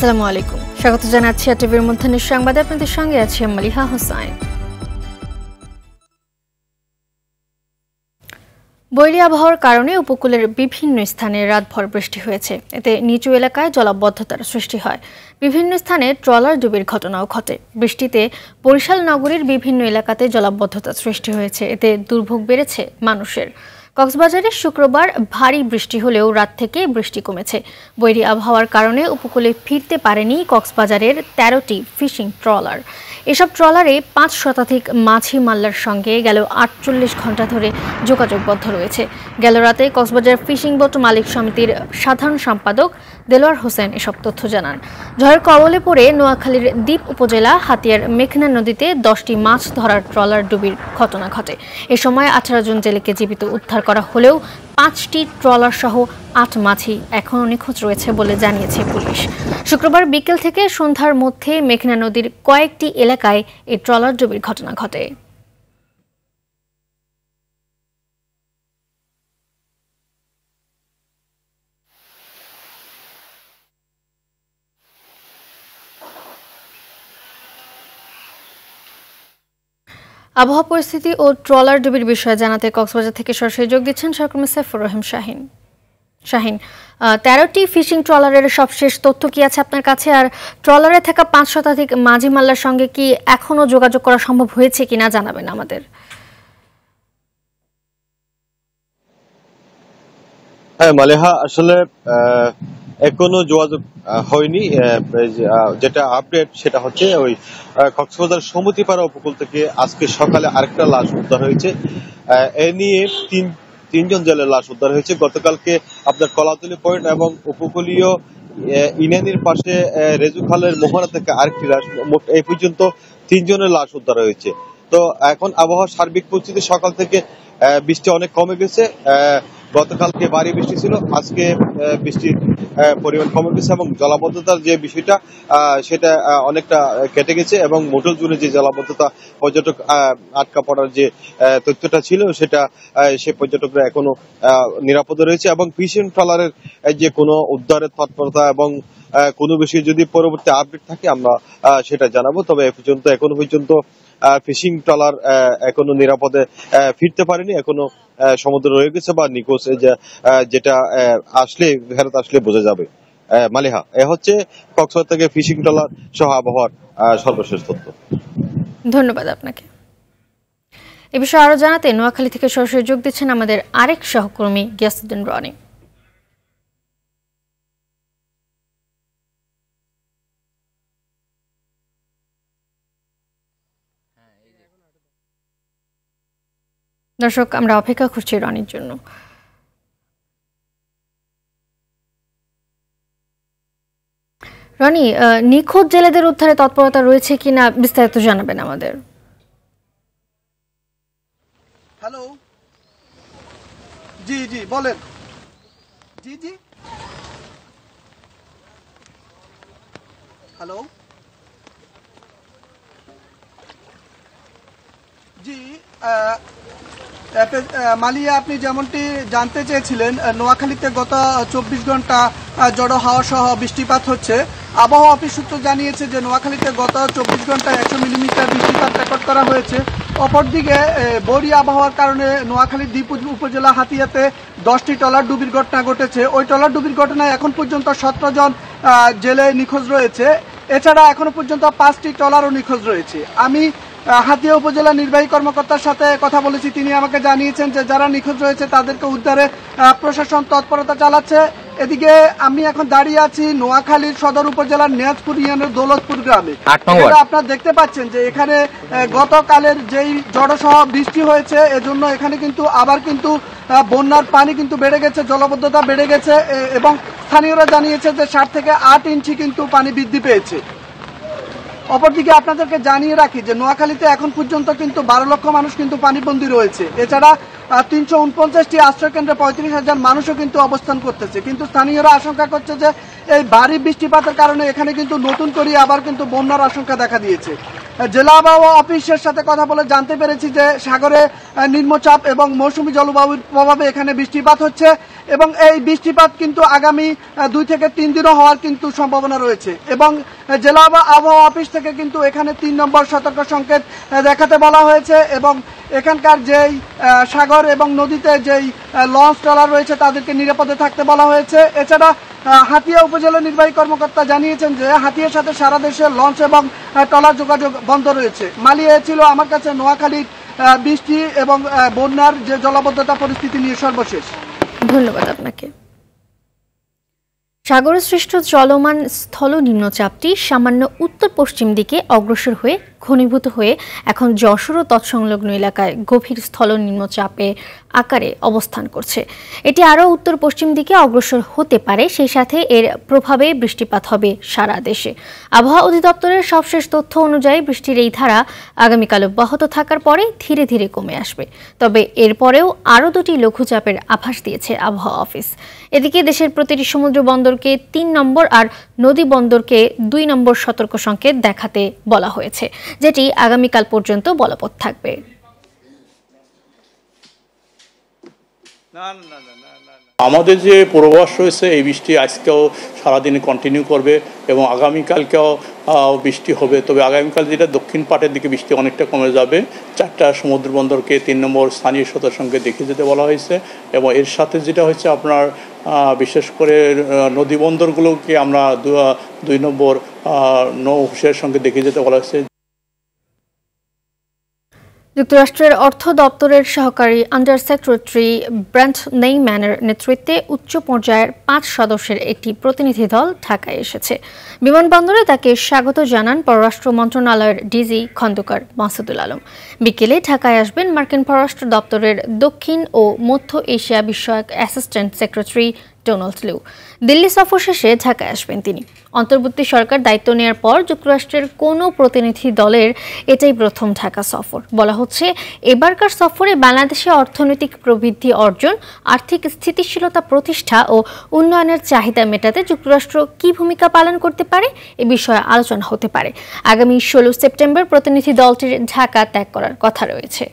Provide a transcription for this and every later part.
আসসালামু আলাইকুম, স্বাগত জানাচ্ছি টিভির মধ্যাহ্নের সংবাদে। আপনাদের সঙ্গে আছি মালিহা হোসাইন। বৈরী আবহাওয়ার কারণে উপকূলের বিভিন্ন স্থানে রাতভর বৃষ্টি হয়েছে। এতে নিচু এলাকায় জলাবদ্ধতার সৃষ্টি হয়। বিভিন্ন স্থানে ট্রলার ডুবির ঘটনাও ঘটে। বৃষ্টিতে বরিশাল নগরীর বিভিন্ন এলাকাতে জলাবদ্ধতার সৃষ্টি হয়েছে। এতে দুর্ভোগ বেড়েছে মানুষের। কক্সবাজারে শুক্রবার ভারী বৃষ্টি হলেও রাত থেকে বৃষ্টি কমেছে। বৈরী আবহাওয়ার কারণে উপকূলে ফিরতে পারেনি কক্সবাজারের ১৩টি ফিশিং ট্রলার। এসব ট্রলারে ৫ শতাধিক মাঝি মাল্লার সঙ্গে গেল ৪৮ ঘণ্টা ধরে যোগাযোগবদ্ধ রয়েছে। গেল রাতে কক্সবাজার ফিশিং বোট মালিক সমিতির সাধারণ সম্পাদক দেলোয়ার হোসেন এসব তথ্য জানান। ঝড়ের কবলে পড়ে নোয়াখালীর দ্বীপ উপজেলা হাতিয়ার মেঘনা নদীতে ১০টি মাছ ধরার ট্রলার ডুবির ঘটনা ঘটে। এ সময় ১৮ জন জেলেকে জীবিত উদ্ধার করা হলেও ৫টি ট্রলার সহ ৮ মাঝি এখনও নিখোঁজ রয়েছে বলে জানিয়েছে পুলিশ। শুক্রবার বিকেল থেকে সন্ধ্যার মধ্যে মেঘনা নদীর কয়েকটি এলাকায় এই ট্রলার ডুবির ঘটনা ঘটে। আবহাওয়া পরিস্থিতি ও ট্রলার ডুবির বিষয়ে জানাতে কক্সবাজার থেকে সরাসরি যোগ দিচ্ছেন সহকর্মী সাইফুর রহিম শাহিন। ১৩টি ফিশিং ট্রলারের সবশেষ তথ্য কি আছে আপনার কাছে? আর ট্রলারে থাকা ৫ শতাধিক মাঝি মাল্লার সঙ্গে কি এখনো যোগাযোগ করা সম্ভব হয়েছে কিনা জানাবেন আমাদের। হ্যাঁ মালেহা, আসলে এখনো যোগাযোগ হয়নি। যেটা আপডেট সেটা হচ্ছে ওই কক্সবাজার সমুদ্রপাড়া উপকূল থেকে আজকে সকালে আরেকটা লাশ উদ্ধার হয়েছে। এ নিয়ে তিনজন জেলের লাশ উদ্ধার হয়েছে। গতকালকে আপনার কলাতলি পয়েন্ট এবং উপকূলীয় ইনানির পাশে রেজু খালের মোহনা থেকে আরেকটি লাশ, মোট এই পর্যন্ত ৩ জনের লাশ উদ্ধার হয়েছে। তো এখন আবহাওয়ার সার্বিক পরিস্থিতি সকাল থেকে বৃষ্টি অনেক কমে গেছে। গতকালকে ভারী বৃষ্টি ছিল, আজকে বৃষ্টির পরিমাণ কমে গেছে এবং জলাবদ্ধতার যে বিষয়টা সেটা অনেকটা কেটে গেছে এবং মোটর জুড়ে যে জলাবদ্ধতা পর্যটক আটকা পড়ার যে তথ্যটা ছিল সেটা সে পর্যটকরা এখনো নিরাপদে রয়েছে এবং ফিশিং ট্রলারের যে কোনো উদ্ধারের তৎপরতা এবং কোনো বিষয়ে যদি পরবর্তী আপডেট থাকে আমরা সেটা জানাবো। তবে এখনো পর্যন্ত ফিশিং ট্রলার এখনো নিরাপদে ফিরতে পারেনি, এখনো সমুদ্রে রয়ে গেছে বা নিখোঁজ, যেটা ফেরত আসলে বোঝা যাবে। মালিহা, এ হচ্ছে কক্সবাজার থেকে ফিশিং ট্রলার সহ আবহাওয়ার সর্বশেষ তথ্য। ধন্যবাদ আপনাকে। এ বিষয়ে আরো জানাতে নোয়াখালী থেকে সরাসরি যোগ দিচ্ছেন আমাদের আরেক সহকর্মী গিয়াসউদ্দিন রনি। দর্শক, আমরা অপেক্ষা করছি রনির জন্য। রনি, নিখোঁজ জেলেদের উদ্ধারে তৎপরতা রয়েছে কিনা বিস্তারিত জানাবেন আমাদের। হ্যালো, জি জি বলেন। জি জি হ্যালো, জি মালিয়া, আপনি যেমনটি জানতে চেয়েছিলেন, নোয়াখালীতে গত ২৪ ঘন্টা জড়ো হাওয়া সহ বৃষ্টিপাত হচ্ছে। আবহাওয়া অফিস সূত্র জানিয়েছে যে নোয়াখালীতে গত ২৪ ঘন্টায় ১০০ মিলিমিটার বৃষ্টিপাত রেকর্ড করা হয়েছে। অপরদিকে বৈরী আবহাওয়ার কারণে নোয়াখালীর দ্বীপ উপজেলা হাতিয়াতে 10টি ট্রলার ডুবির ঘটনা ঘটেছে। ওই ট্রলার ডুবির ঘটনায় এখন পর্যন্ত ১৭ জন জেলে নিখোঁজ রয়েছে। এছাড়া এখনো পর্যন্ত 5টি ট্রলারও নিখোঁজ রয়েছে। আমি হাতিয়া উপজেলা নির্বাহী কর্মকর্তার সাথে কথা বলেছি, তিনি আমাকে জানিয়েছেন যে যারা নিখোঁজ রয়েছে তাদেরকে উদ্ধারে প্রশাসন তৎপরতা চালাচ্ছে। এদিকে আমি এখন দাঁড়িয়ে আছি নোয়াখালীর সদর উপজেলার নিয়াজপুর ইউনিয়নের দৌলতপুর গ্রামে। আপনারা দেখতে পাচ্ছেন যে এখানে গতকালের যেই জড়সহ বৃষ্টি হয়েছে এজন্য এখানে কিন্তু আবার কিন্তু বন্যার পানি কিন্তু বেড়ে গেছে, জলাবদ্ধতা বেড়ে গেছে এবং স্থানীয়রা জানিয়েছে যে 7 থেকে 8 ইঞ্চি কিন্তু পানি বৃদ্ধি পেয়েছে। অপরদিকে আপনাদেরকে জানিয়ে রাখি যে নোয়াখালীতে এখন পর্যন্ত কিন্তু 12 লক্ষ মানুষ কিন্তু পানিবন্দী রয়েছে। এছাড়া 349টি আশ্রয়কেন্দ্রে 35,000 মানুষও কিন্তু অবস্থান করতেছে। কিন্তু স্থানীয়রা আশঙ্কা করছে যে এই ভারী বৃষ্টিপাতের কারণে এখানে কিন্তু নতুন করে আবার কিন্তু বন্যার আশঙ্কা দেখা দিয়েছে। জেলা আবহাওয়া অফিসের সাথে কথা বলে জানতে পেরেছি যে সাগরে নিম্নচাপ এবং মৌসুমী জলবায়ুর প্রভাবে এখানে বৃষ্টিপাত হচ্ছে এবং এই বৃষ্টিপাত কিন্তু আগামী 2 থেকে 3 দিনও হওয়ার কিন্তু সম্ভাবনা রয়েছে এবং জেলা আবহাওয়া অফিস থেকে কিন্তু এখানে 3 নম্বর সতর্ক সংকেত দেখাতে বলা হয়েছে এবং এখানকার যেই সাগর এবং নদীতে যেই লঞ্চ ট্রলার রয়েছে তাদেরকে নিরাপদে থাকতে বলা হয়েছে। এছাড়া হাতিয়া উপজেলা নির্বাহী কর্মকর্তা জানিয়েছেন যে হাতিয়ার সাথে সারা দেশে লঞ্চ এবং ট্রলার যোগাযোগ বন্ধ রয়েছে। মালিয়ে ছিল আমার কাছে নোয়াখালীর বৃষ্টি এবং বন্যার যে জলাবদ্ধতা পরিস্থিতি নিয়ে সর্বশেষ। ধন্যবাদ আপনাকে। সাগরে সৃষ্ট চলমান স্থল নিম্নচাপটি সামান্য উত্তর পশ্চিম দিকে অগ্রসর হয়ে ঘনীভূত হয়ে এখন যশোর ও তৎসংলগ্ন এলাকায় গভীর স্থল নিম্নচাপে আকারে অবস্থান করছে। এটি আরও উত্তর পশ্চিম দিকে অগ্রসর হতে পারে, সেই সাথে এর প্রভাবে বৃষ্টিপাত হবে সারা দেশে। আবহাওয়া অধিদপ্তরের সবশেষ তথ্য অনুযায়ী বৃষ্টির এই ধারা আগামীকাল অব্যাহত থাকার পরে ধীরে ধীরে কমে আসবে। তবে এরপরেও আরও 2টি লঘুচাপের আভাস দিয়েছে আবহাওয়া অফিস। এদিকে দেশের প্রতিটি সমুদ্র বন্দরকে 3 নম্বর আর নদী বন্দরকে 2 নম্বর সতর্ক সংকেত দেখাতে বলা হয়েছে, যেটি আগামীকাল পর্যন্ত বলবৎ থাকবে। আমাদের যে পূর্বাভাস রয়েছে এই বৃষ্টি আজকেও সারাদিনে কন্টিনিউ করবে এবং আগামীকালকেও বৃষ্টি হবে। তবে আগামীকাল যেটা দক্ষিণ পাটের দিকে বৃষ্টি অনেকটা কমে যাবে। 4টা সমুদ্র বন্দরকে 3 নম্বর স্থানীয় সতর্ক সংকেত দেখিয়ে যেতে বলা হয়েছে এবং এর সাথে যেটা হচ্ছে আপনার বিশেষ করে নদী বন্দরগুলোকে আমরা 2 নম্বর নৌ হুঁশিয়ার সঙ্গে দেখিয়ে যেতে বলা হয়েছে। যুক্তরাষ্ট্রের অর্থ দপ্তরের সহকারী আন্ডার সেক্রেটারি ব্রেন্ট নেইম্যানের নেতৃত্বে উচ্চ পর্যায়ের 5 সদস্যের একটি প্রতিনিধি দল ঢাকায় এসেছে। বিমানবন্দরে তাকে স্বাগত জানান পররাষ্ট্র মন্ত্রণালয়ের ডিজি খন্দকার মাসুদুল আলম। বিকেলে ঢাকায় আসবেন মার্কিন পররাষ্ট্র দপ্তরের দক্ষিণ ও মধ্য এশিয়া বিষয়ক অ্যাসিস্ট্যান্ট সেক্রেটারি ডোনাল্ড লু। দিল্লি সফর শেষে ঢাকায় আসবেন তিনি। অন্তর্বর্তী সরকার দায়িত্ব নেওয়ার পর যুক্তরাষ্ট্রের কোনো প্রতিনিধি দলের এটাই প্রথম ঢাকা সফর। বলা হচ্ছে, এবারকার সফরে বাংলাদেশে অর্থনৈতিক প্রবৃদ্ধি অর্জন, আর্থিক স্থিতিশীলতা প্রতিষ্ঠা ও উন্নয়নের চাহিদা মেটাতে যুক্তরাষ্ট্র কী ভূমিকা পালন করতে পারে এ বিষয়ে আলোচনা হতে পারে। আগামী 16 সেপ্টেম্বর প্রতিনিধি দলটির ঢাকা ত্যাগ করার কথা রয়েছে।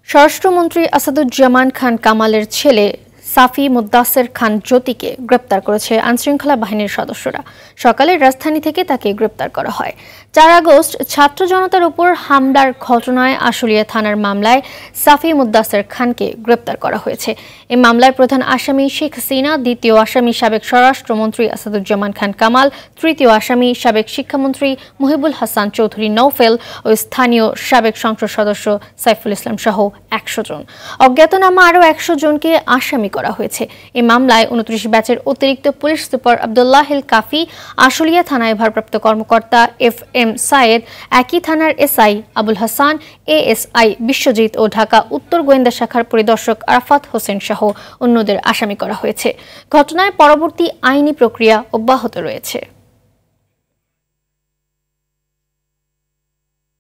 স্বরাষ্ট্রমন্ত্রী আসাদুজ্জামান খান কামালের ছেলে সাফি মুদ্দাসের খান জ্যোতিকে গ্রেপ্তার করেছে আইনশৃঙ্খলা বাহিনীর সদস্যরা। সকালে রাজধানী থেকে তাকে গ্রেপ্তার করা হয়। 4 আগস্ট ছাত্র জনতার উপর হামলার ঘটনায় আশুলিয়া থানার মামলায় সাফি মুদ্দাসের খানকে গ্রেপ্তার করা হয়েছে। এই মামলায় প্রধান আসামি শেখ হাসিনা, দ্বিতীয় আসামি সাবেক স্বরাষ্ট্রমন্ত্রী আসাদুজ্জামান খান কামাল, তৃতীয় আসামি সাবেক শিক্ষামন্ত্রী মুহিবুল হাসান চৌধুরী নৌফেল ও স্থানীয় সাবেক সংসদ সদস্য সাইফুল ইসলাম সহ 100 জন। অজ্ঞাতনামা আরও 100 জনকে আসামি করা হয়েছে। এই মামলায় 29 ব্যাচের অতিরিক্ত পুলিশ সুপার আব্দুল্লাহিল কাফি, আশুলিয়া থানায় ভারপ্রাপ্ত কর্মকর্তা FM সায়েদ, একই থানার SI আবুল হাসান, ASI বিশ্বজিৎ ও ঢাকা উত্তর গোয়েন্দা শাখার পরিদর্শক আরাফাত হোসেন সহ অন্যদের আসামি করা হয়েছে। ঘটনায় পরবর্তী আইনি প্রক্রিয়া অব্যাহত রয়েছে।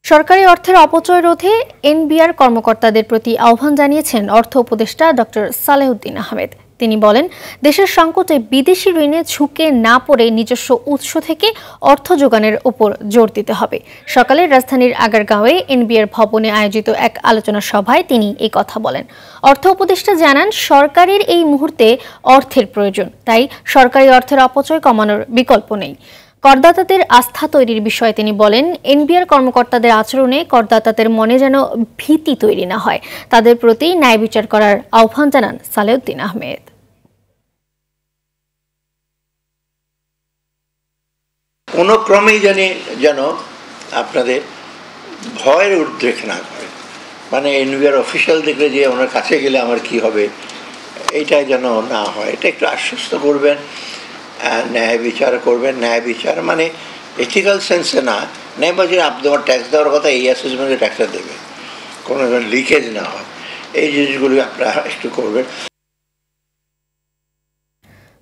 সরকারি অর্থের অপচয় রোধে NBR কর্মকর্তাদের প্রতি আহ্বান জানিয়েছেন অর্থ উপদেষ্টা ডক্টর সালেহউদ্দিন আহমেদ। তিনি বলেন, দেশের সংকটে বিদেশি ঋণে ঝুঁকে না পড়ে নিজস্ব উৎস থেকে অর্থ যোগানের উপর জোর দিতে হবে। সকালে রাজধানীর আগারগাঁওয়ে NBR ভবনে আয়োজিত এক আলোচনা সভায় তিনি এই কথা বলেন। অর্থ উপদেষ্টা জানান, সরকারের এই মুহূর্তে অর্থের প্রয়োজন, তাই সরকারি অর্থের অপচয় কমানোর বিকল্প নেই। করদাতাদের আস্থা তৈরির বিষয়ে তিনি বলেন, NBR কর্মকর্তাদের আচরণে করদাতাদের মনে যেন ভীতি তৈরি না হয়, তাদের প্রতি ন্যায় বিচার করার আহ্বান জানান সালেহউদ্দিন আহমেদ। কোনো ক্রমেই যেন আপনাদের ভয়ের উদ্রেক না করে, মানে NBR অফিসিয়াল দেখলে যে ওনার কাছে গেলে আমার কি হবে, এইটা যেন না হয়, এটা একটু আশ্বস্ত করবেন। ন্যায় বিচার করবেন। ন্যায় বিচার মানে এথিক্যাল সেন্সে না, ন্যায় বিচার আপনি তোমার ট্যাক্স দেওয়ার কথা এই অ্যাসেসমেন্টে ট্যাক্সটা দেবে, কোনো লিকেজ না হয়, এই জিনিসগুলি আপনারা একটু করবেন।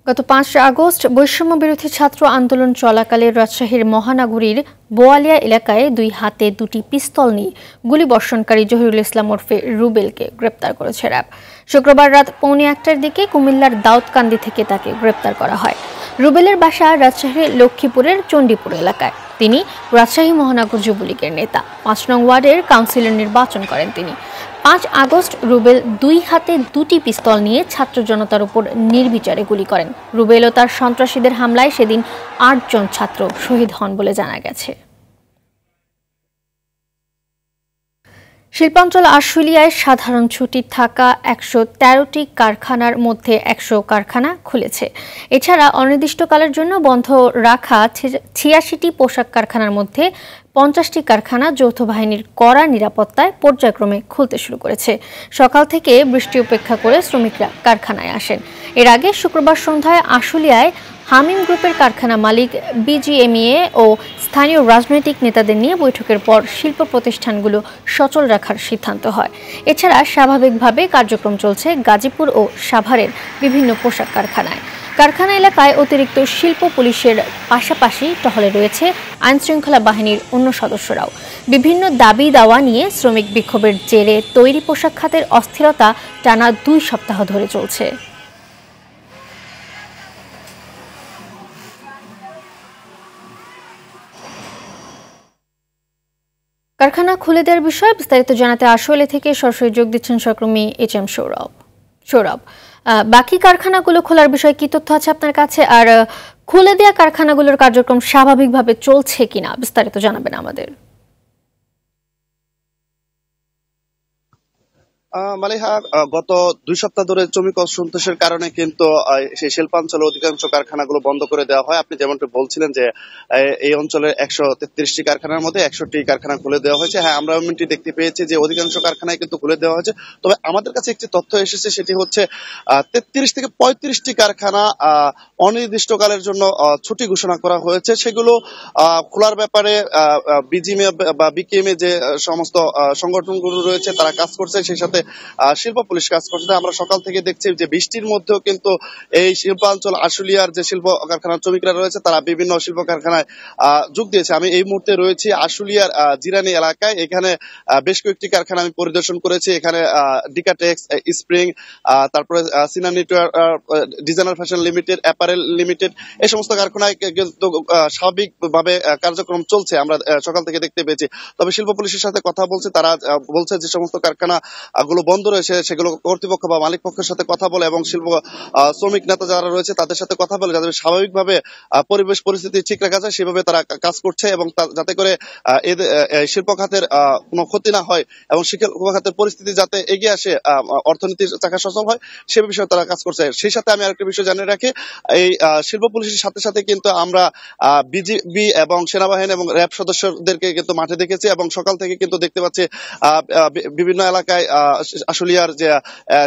গত ৫ আগস্ট বৈষম্য বিরোধী ছাত্র আন্দোলন চলাকালে রাজশাহীর মহানগরীর বোয়ালিয়া এলাকায় 2 হাতে 2টি পিস্তল নিয়ে গুলিবর্ষণকারী জহিরুল ইসলাম ওরফে রুবেলকে গ্রেপ্তার করেছে র্যাব। শুক্রবার রাত 1:45টার দিকে কুমিল্লার দাউদকান্দি থেকে তাকে গ্রেপ্তার করা হয়। রুবেলের বাসা রাজশাহীর লক্ষ্মীপুরের চণ্ডীপুর এলাকায়। তিনি রাজশাহী মহানগর যুবলীগের নেতা। 5 নং ওয়ার্ডের কাউন্সিলর নির্বাচন করেন তিনি। 5 আগস্ট রুবেল 2 হাতে 2টি পিস্তল নিয়ে ছাত্র জনতার উপর নির্বিচারে গুলি করেন। রুবেল ও তার সন্ত্রাসীদের হামলায় সেদিন 8 জন ছাত্র শহীদ হন বলে জানা গেছে। শিল্পাঞ্চল আশুলিয়ায় সাধারণ ছুটি থাকা 113টি কারখানার মধ্যে 100 কারখানা খুলেছে। এছাড়া অনির্দিষ্টকালের জন্য বন্ধ রাখা 86টি পোশাক কারখানার মধ্যে 50টি কারখানা যৌথ বাহিনীর কড়া নিরাপত্তায় পর্যায়ক্রমে খুলতে শুরু করেছে। সকাল থেকে বৃষ্টি উপেক্ষা করে শ্রমিকরা কারখানায় আসেন। এর আগে শুক্রবার সন্ধ্যায় আশুলিয়ায় হামিম গ্রুপের কারখানা মালিক বিজিএমইএ ও স্থানীয় রাজনৈতিক নেতাদের নিয়ে বৈঠকের পর শিল্প প্রতিষ্ঠানগুলো সচল রাখার সিদ্ধান্ত হয়। এছাড়া স্বাভাবিকভাবে কার্যক্রম চলছে গাজীপুর ও সাভারের বিভিন্ন পোশাক কারখানায়। কারখানা এলাকায় অতিরিক্ত শিল্প পুলিশের পাশাপাশি টহলে রয়েছে আইনশৃঙ্খলা বাহিনীর অন্য সদস্যরাও। বিভিন্ন দাবি দাওয়া নিয়ে শ্রমিক বিক্ষোভের জেরে তৈরি পোশাক খাতের অস্থিরতা টানা 2 সপ্তাহ ধরে চলছে। কারখানা খুলে দেওয়ার বিষয়ে বিস্তারিত জানাতে আশুলিয়া থেকে সরাসরি যোগ দিচ্ছেন সহকর্মী HM সৌরভ। বাকি কারখানাগুলো খোলার বিষয়ে কি তথ্য আছে আপনার কাছে, আর খুলে দেওয়া কারখানাগুলোর কার্যক্রম স্বাভাবিকভাবে চলছে কিনা বিস্তারিত জানাবেন আমাদের। মালিহা, গত 2 সপ্তাহ ধরে শ্রমিক অসন্তোষের কারণে কিন্তু সেই শিল্পাঞ্চলের অধিকাংশ কারখানাগুলো বন্ধ করে দেওয়া হয়। আপনি যেমনটা বলছিলেন যে এই অঞ্চলের 133টি কারখানার মধ্যে 100টি কারখানা খুলে দেওয়া হয়েছে। হ্যাঁ, আমরা এমনটি দেখতে পেয়েছি যে অধিকাংশ কারখানায় কিন্তু খুলে দেওয়া হয়েছে। তবে আমাদের কাছে একটি তথ্য এসেছে, সেটি হচ্ছে 33 থেকে 35টি কারখানা অনির্দিষ্টকালের জন্য ছুটি ঘোষণা করা হয়েছে। সেগুলো খোলার ব্যাপারে বিজিএমএ বা বিকেএমএ যে সমস্ত সংগঠনগুলো রয়েছে তারা কাজ করছে, সেই সাথে শিল্প পুলিশ কাজ করছে। আমরা সকাল থেকে দেখছি যে বৃষ্টির মধ্যেও কিন্তু এই শিল্পাঞ্চল আশুলিয়ার যে শিল্প কারখানার শ্রমিকরা রয়েছে তারা বিভিন্ন শিল্প কারখানায় যোগ দিয়েছে। আমি এই মুহূর্তে রয়েছি আশুলিয়ার জিরানি এলাকায়। এখানে বেশ কয়েকটি কারখানা আমি পরিদর্শন করেছি। এখানে ডিকাটেক্স, স্প্রিং, তারপরে Sina network, designer fashion limited, apparel limited, এই সমস্ত কারখানায় কিন্তু স্বাভাবিকভাবে কার্যক্রম চলছে, আমরা সকাল থেকে দেখতে পেয়েছি। তবে শিল্প পুলিশের সাথে কথা বলছে, তারা বলছে যে সমস্ত কারখানা গুলো বন্ধ রয়েছে সেগুলো কর্তৃপক্ষ বা মালিক পক্ষের সাথে কথা বলে এবং শিল্প শ্রমিক নেতা যারা রয়েছে তাদের সাথে কথা বলে যাতে স্বাভাবিকভাবে পরিবেশ পরিস্থিতি ঠিক রাখা যায় সেভাবে তারা কাজ করছে এবং যাতে করে শিল্প খাতের কোনো ক্ষতি না হয় এবং শিল্প খাতের পরিস্থিতি যাতে এগিয়ে আসে, অর্থনীতির চাকা সচল হয় সে বিষয়ে তারা কাজ করছে। সেই সাথে আমি আরেকটা বিষয় জানিয়ে রাখি, এই শিল্প পুলিশের সাথে সাথে কিন্তু আমরা বিজিবি এবং সেনাবাহিনী এবং র্যাব সদস্যদেরকে কিন্তু মাঠে দেখেছি এবং সকাল থেকে কিন্তু দেখতে পাচ্ছি বিভিন্ন এলাকায় আশুলিয়ার যে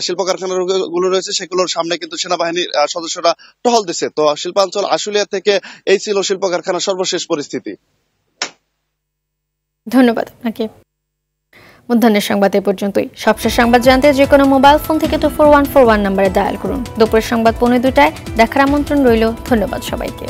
শিল্প কারখানাগুলো রয়েছে সেগুলোর সামনে কিন্তু সেনাবাহিনীর সদস্যরা টহল দিচ্ছে। তো শিল্পাঞ্চল আশুলিয়া থেকে এই ছিল শিল্প কারখানার সর্বশেষ পরিস্থিতি। ধন্যবাদ আপনাকে। মধ্যাহ্নের সংবাদ এ পর্যন্তই। সবশেষ সংবাদ জানতে যে কোনো মোবাইল ফোন থেকে 24141 নম্বরে ডায়াল করুন। দুপুরের সংবাদ 2:45টায় দেখার আমন্ত্রণ রইল। ধন্যবাদ সবাইকে।